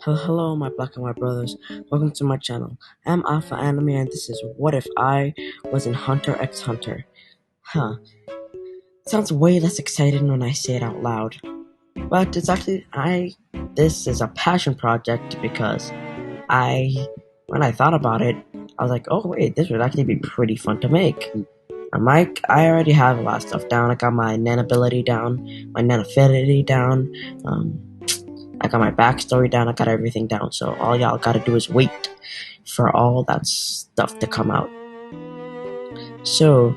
Hello, my black and white brothers. Welcome to my channel. I'm Alpha Anime, and this is What If I Was in Hunter x Hunter. Sounds way less exciting when I say it out loud. But it's actually, this is a passion project because when I thought about it, I was like, oh wait, this would actually be pretty fun to make. I already have a lot of stuff down. I got my Nan ability down, my Nan affinity down, I got my backstory down, I got everything down, so all y'all gotta do is wait for all that stuff to come out. So,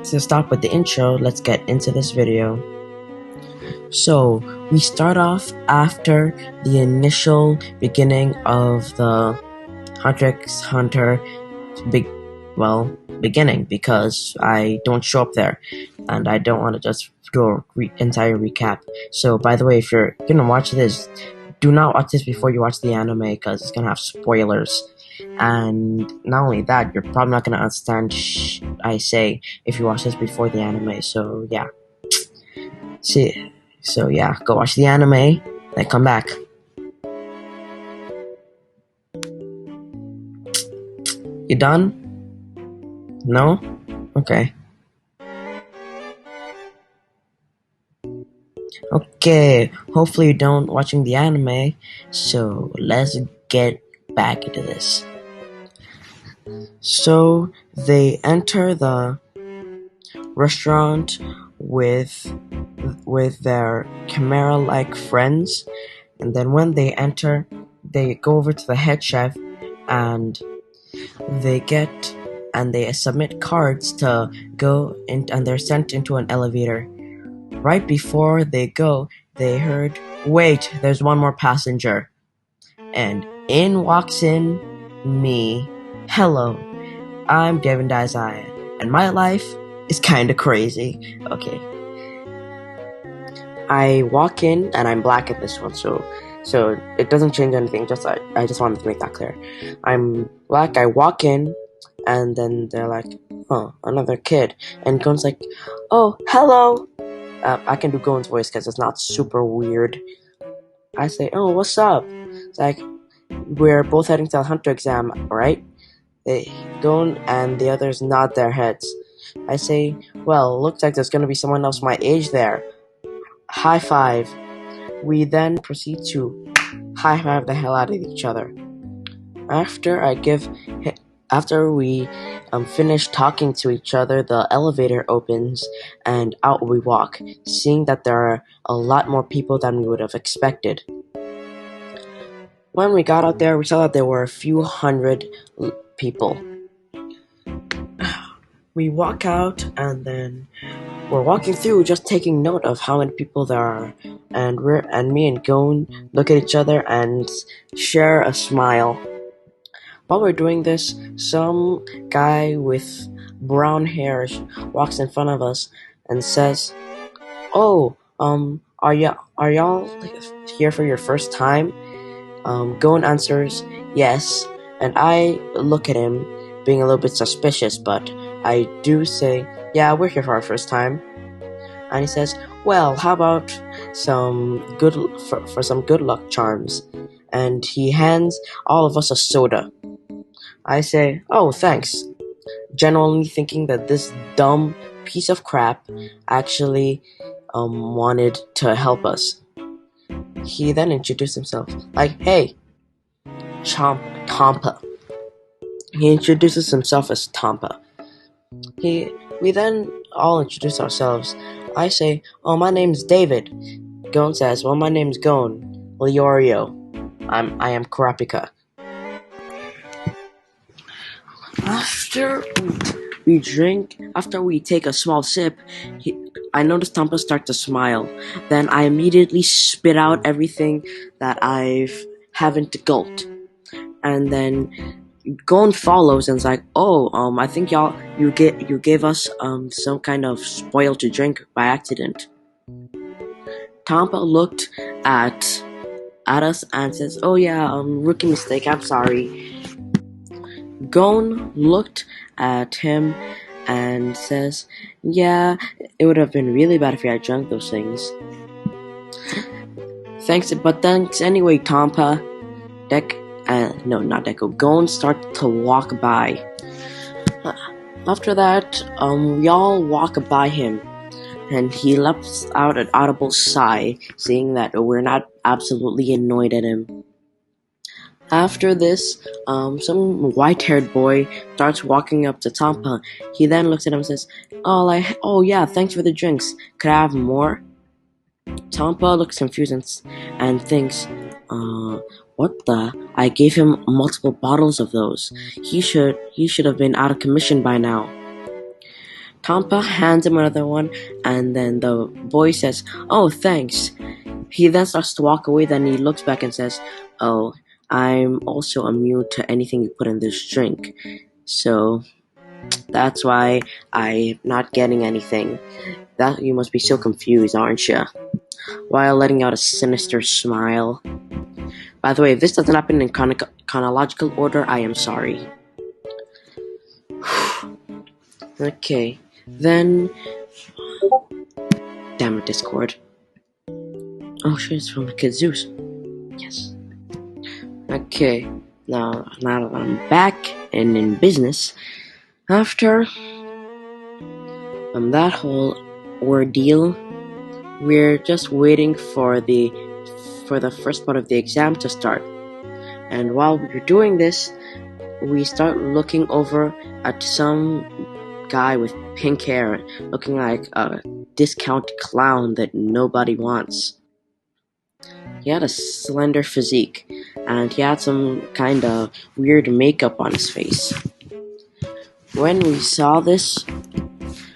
to start with the intro, let's get into this video. So, we start off after the initial beginning of the Hunter x Hunter beginning, because I don't show up there, and I don't want to just do a entire recap. So, by the way, if you're gonna watch this, do not watch this before you watch the anime, because it's gonna have spoilers. And not only that, you're probably not gonna understand I say if you watch this before the anime. So yeah, go watch the anime, then come back. You done? No? Okay. Okay, hopefully you're done watching the anime, so let's get back into this. So, they enter the restaurant with their chimera-like friends, and then when they enter, they go over to the head chef, and they submit cards to go in, and they're sent into an elevator. Right before they go, they heard, wait, there's one more passenger. And in walks in me. Hello, I'm Devin Dazaya, and my life is kinda crazy. Okay. I walk in, and I'm black at this one, so it doesn't change anything, I just wanted to make that clear. I'm black, I walk in, and then they're like, oh, another kid. And Gon's like, oh, hello! I can do Gon's voice because it's not super weird. I say, oh, what's up? It's like, we're both heading to the Hunter exam, right? They Gon and the others nod their heads. I say, well, looks like there's going to be someone else my age there. High five. We then proceed to high five the hell out of each other. After we finish talking to each other, the elevator opens and out we walk, seeing that there are a lot more people than we would have expected. When we got out there, we saw that there were a few hundred people. We walk out, and then we're walking through, just taking note of how many people there are, and me and Gon look at each other and share a smile. While we're doing this, some guy with brown hair walks in front of us and says, "Oh, are y'all here for your first time?" Gon answers, "Yes," and I look at him, being a little bit suspicious, but I do say, "Yeah, we're here for our first time." And he says, "Well, how about some good luck charms?" And he hands all of us a soda. I say, oh, thanks, genuinely thinking that this dumb piece of crap actually wanted to help us. He then introduced himself, like, hey, Tompa. He introduces himself as Tompa. We then all introduce ourselves. I say, oh, my name's David. Gon says, well, my name's Gon. Leorio. I am Kurapika. After we take a small sip, I notice Tompa start to smile. Then I immediately spit out everything that I haven't gulped. And then Gon follows and is like, oh, I think you gave us some kind of spoil to drink by accident. Tompa looked at us and says, oh yeah, rookie mistake, I'm sorry. Gon looked at him and says, yeah, it would have been really bad if you had drunk those things. Thanks anyway, Tompa. No, not Deco. Gon start to walk by. After that, we all walk by him, and he lets out an audible sigh, saying that we're not absolutely annoyed at him. After this, some white-haired boy starts walking up to Tompa. He then looks at him and says, "Oh yeah, thanks for the drinks. Could I have more?" Tompa looks confused and thinks, what the? I gave him multiple bottles of those. He should have been out of commission by now. Tompa hands him another one, and then the boy says, "Oh, thanks." He then starts to walk away, then he looks back and says, "Oh, I'm also immune to anything you put in this drink. So that's why I'm not getting anything. That you must be so confused, aren't you?" While letting out a sinister smile. By the way, if this doesn't happen in chronological order, I am sorry. Okay, then... Damn it, Discord. Oh shit, it's from Kid Zeus. Yes. Okay, now that I'm back and in business, after that whole ordeal, we're just waiting for the first part of the exam to start. And while we're doing this, we start looking over at some guy with pink hair, looking like a discount clown that nobody wants. He had a slender physique, and he had some kind of weird makeup on his face. When we saw this,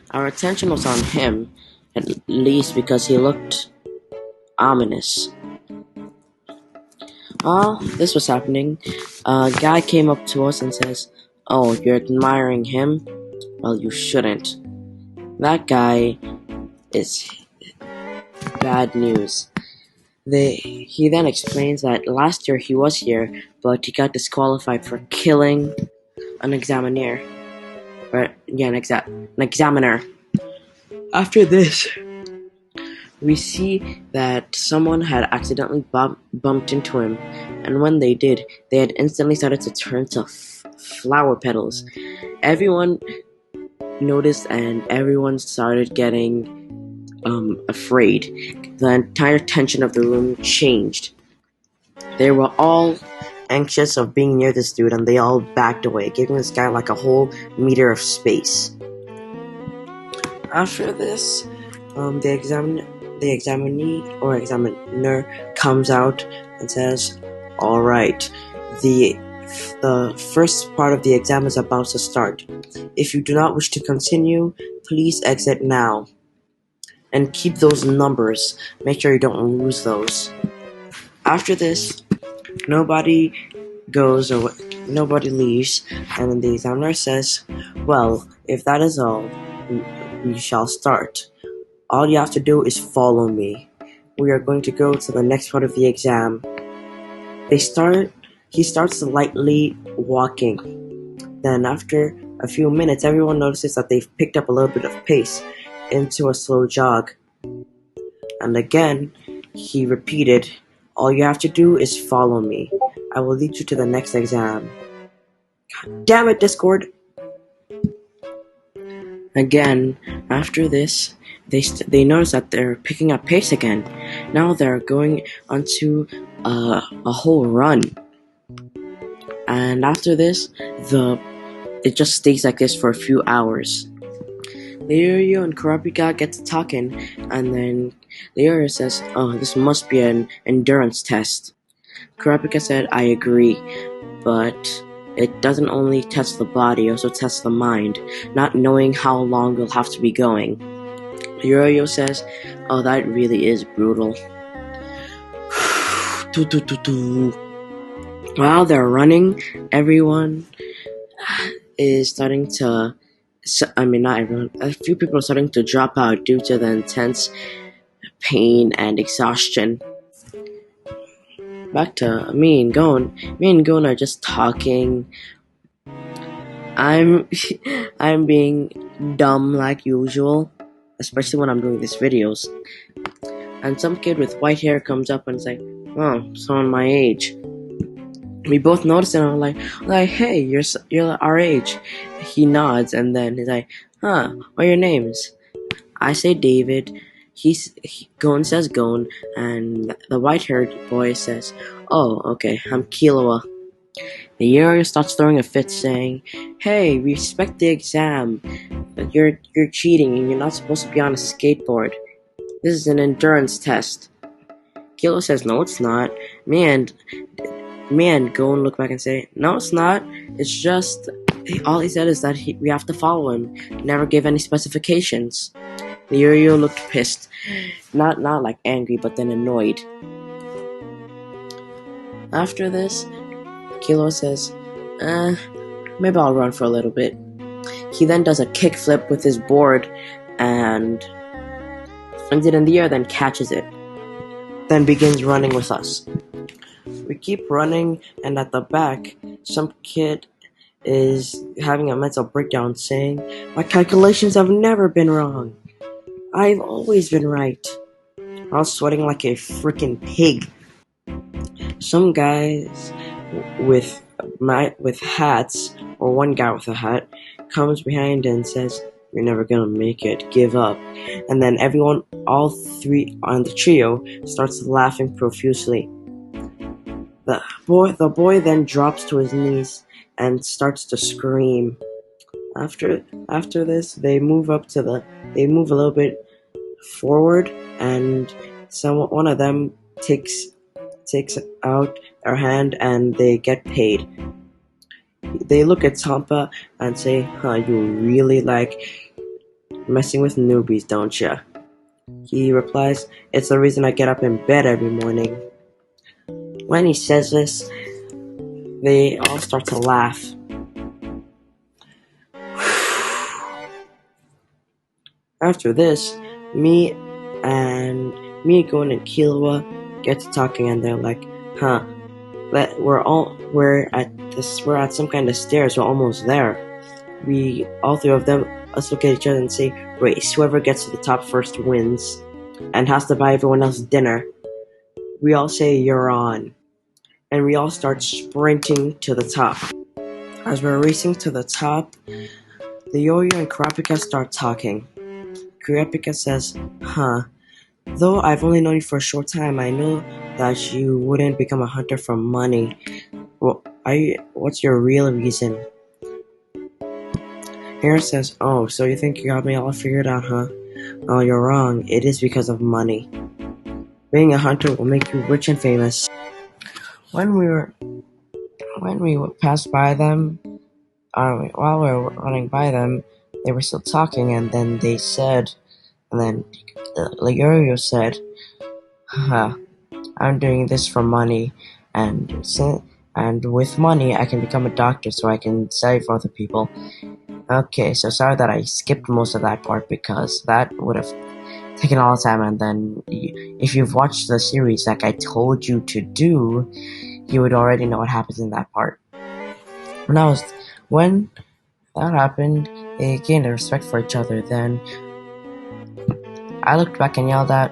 our attention was on him, at least because he looked ominous. While this was happening, a guy came up to us and says, "Oh, you're admiring him? Well, you shouldn't. That guy is bad news." He then explains that last year he was here, but he got disqualified for killing an examiner. An examiner. After this, we see that someone had accidentally bumped into him, and when they did, they had instantly started to turn to flower petals. Everyone noticed, and everyone started getting afraid. The entire tension of the room changed. They were all anxious of being near this dude, and they all backed away, giving this guy like a whole meter of space. After this, the examiner comes out and says, "Alright, the first part of the exam is about to start. If you do not wish to continue, please exit now. And keep those numbers. Make sure you don't lose those." After this, nobody leaves, and then the examiner says, "Well, if that is all, we shall start. All you have to do is follow me. We are going to go to the next part of the exam." He starts lightly walking. Then after a few minutes, everyone notices that they've picked up a little bit of pace into a slow jog. And again, he repeated, "All you have to do is follow me. I will lead you to the next exam." God damn it, Discord! Again, after this, they notice that they're picking up pace again. Now they're going onto a whole run. And after this, it just stays like this for a few hours. Leorio and Kurapika get to talking, and then Leorio says, "Oh, this must be an endurance test." Kurapika said, "I agree, but it doesn't only test the body, it also tests the mind, not knowing how long we'll have to be going." Leorio says, "Oh, that really is brutal." While they're running, everyone is starting to... not everyone. A few people are starting to drop out due to the intense pain and exhaustion. Back to me and Gon. Me and Gon are just talking. I'm being dumb like usual, especially when I'm doing these videos. and some kid with white hair comes up and is like, "Oh, someone my age." We both notice it, and I'm like, "Hey, you're our age." He nods, and then he's like, "Huh? What are your names?" I say David. Gon says Gon, and the white-haired boy says, "Oh, okay, I'm Killua." The Yoyo starts throwing a fit, saying, "Hey, respect the exam. You're cheating, and you're not supposed to be on a skateboard. This is an endurance test." Killua says, "No, it's not." Me and Gon look back and say, "No, it's not. It's just all he said is that we have to follow him. Never gave any specifications." The Yo-Yo looked pissed, not like angry, but then annoyed. After this, Killua says, maybe I'll run for a little bit." He then does a kickflip with his board and flings it in the air, then catches it. Then begins running with us. We keep running, and at the back, some kid is having a mental breakdown saying, "My calculations have never been wrong. I've always been right." I was sweating like a freaking pig. Some guys with hats, or one guy with a hat, comes behind and says, "You're never gonna make it. Give up." And then everyone, all three on the trio, starts laughing profusely. The boy then drops to his knees and starts to scream. After this, they move a little bit forward, and one of them takes out their hand, and they get paid. They look at Tompa and say, "Huh, you really like messing with newbies, don't ya?" He replies, "It's the reason I get up in bed every morning." When he says this, they all start to laugh. After this, me, Gon, and Killua get to talking, and they're like, "Huh, we're at some kind of stairs. We're almost there." All three of us look at each other and say, "Race. Whoever gets to the top first wins, and has to buy everyone else dinner." We all say, "You're on," and we all start sprinting to the top. As we're racing to the top, the Yo-Yo and Kurapika start talking. Kurapika says, "Huh, though I've only known you for a short time, I know that you wouldn't become a hunter for money. Well, what's your real reason?" Hare says, "Oh, so you think you got me all figured out, huh? Oh, you're wrong. It is because of money. Being a hunter will make you rich and famous." When we passed by them, while we were running by them, they were still talking, and then Leorio said, "Haha, I'm doing this for money, and with money I can become a doctor so I can save other people." Okay, so sorry that I skipped most of that part, because that would have taken all the time, and then if you've watched the series like I told you to do, you would already know what happens in that part. When that happened, they gained a respect for each other. Then I looked back and yelled out,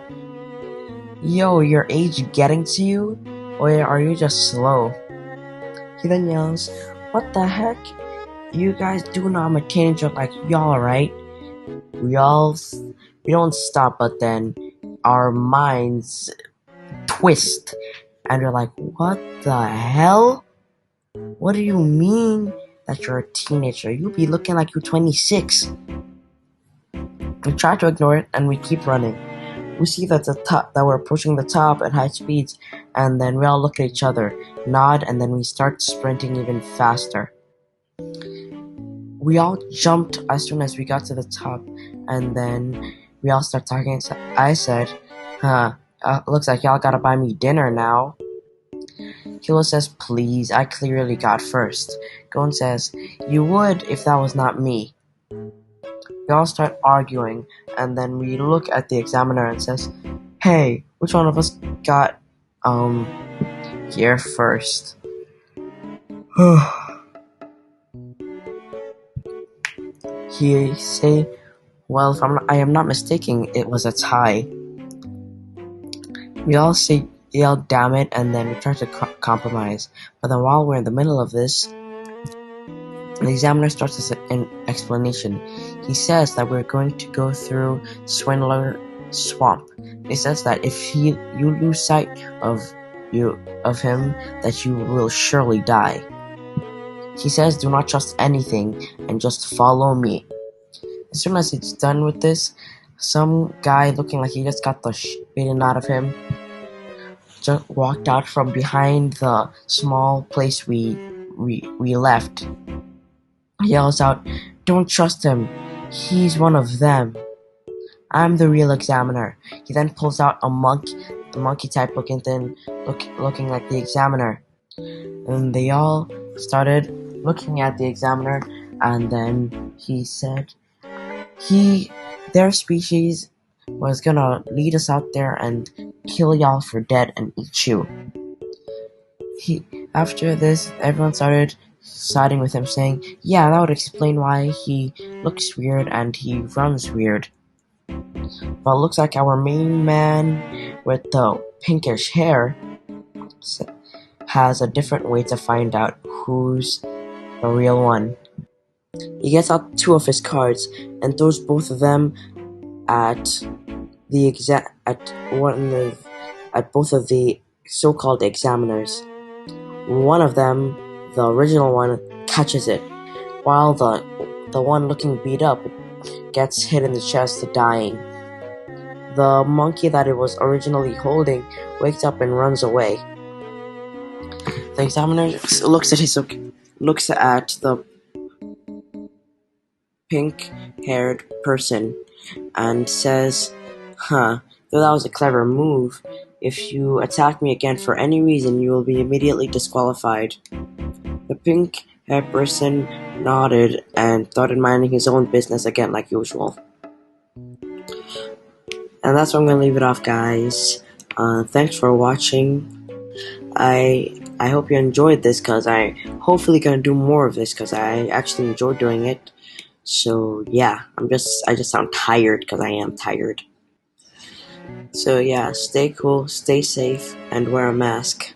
"Yo, your age getting to you? Or are you just slow?" He then yells, "What the heck? You guys do know I'm a teenager like y'all, right?" We don't stop, but then our minds twist, and we're like, "What the hell? What do you mean that you're a teenager? You be looking like you're 26. We try to ignore it, and we keep running. We see that we're approaching the top at high speeds, and then we all look at each other, nod, and then we start sprinting even faster. We all jumped as soon as we got to the top, and then we all start talking. I said, "Huh, looks like y'all gotta buy me dinner now." Kilo says, "Please, I clearly got first." Gon says, "You would if that was not me." We all start arguing, and then we look at the examiner and says, "Hey, which one of us got, here first?" He say, "Well, if I am not mistaken, it was a tie." We all yell damn it, and then we try to compromise. But then while we're in the middle of this, the examiner starts an explanation. He says that we're going to go through Swindler Swamp. He says that if you lose sight of him, that you will surely die. He says do not trust anything and just follow me. As soon as he's done with this, some guy looking like he just got the beaten out of him just walked out from behind the small place we left. He yells out, "Don't trust him. He's one of them. I'm the real examiner." He then pulls out a monkey type looking thing, looking like the examiner. And they all started looking at the examiner, and then he said their species was gonna lead us out there and kill y'all for dead and eat you. After this, everyone started siding with him, saying, yeah, that would explain why he looks weird and he runs weird. But it looks like our main man with the pinkish hair has a different way to find out who's the real one. He gets out 2 of his cards and throws both of them at both of the so-called examiners. One of them, the original one, catches it, while the one looking beat up gets hit in the chest, dying. The monkey that it was originally holding wakes up and runs away. The examiner looks at the pink-haired person and says, though that was a clever move, if you attack me again for any reason, you will be immediately disqualified. The pink-haired person nodded and started minding his own business again like usual. And that's where I'm going to leave it off, guys. Thanks for watching. I hope you enjoyed this, because I hopefully going to do more of this, because I actually enjoy doing it. So yeah, I just sound tired, because I am tired. So yeah, stay cool, stay safe, and wear a mask.